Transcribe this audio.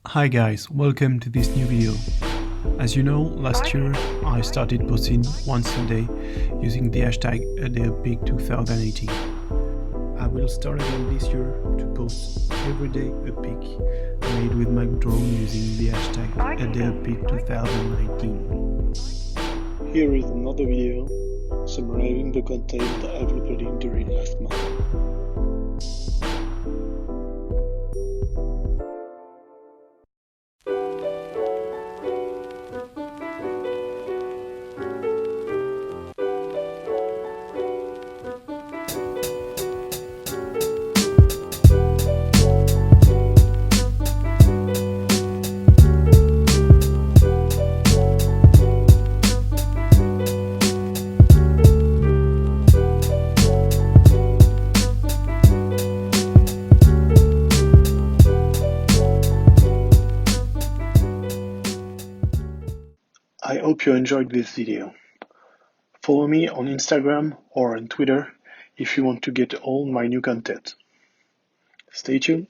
Hi guys, welcome to this new video. As you know, last year I started posting once a day using the hashtag #ADayOfPig2018. I will start again this year to post every day a pic made with my drone using the hashtag #ADayOfPig2019. Here is another video summarizing the content I've uploaded during last month. I hope you enjoyed this video. Follow me on Instagram or on Twitter if you want to get all my new content. Stay tuned.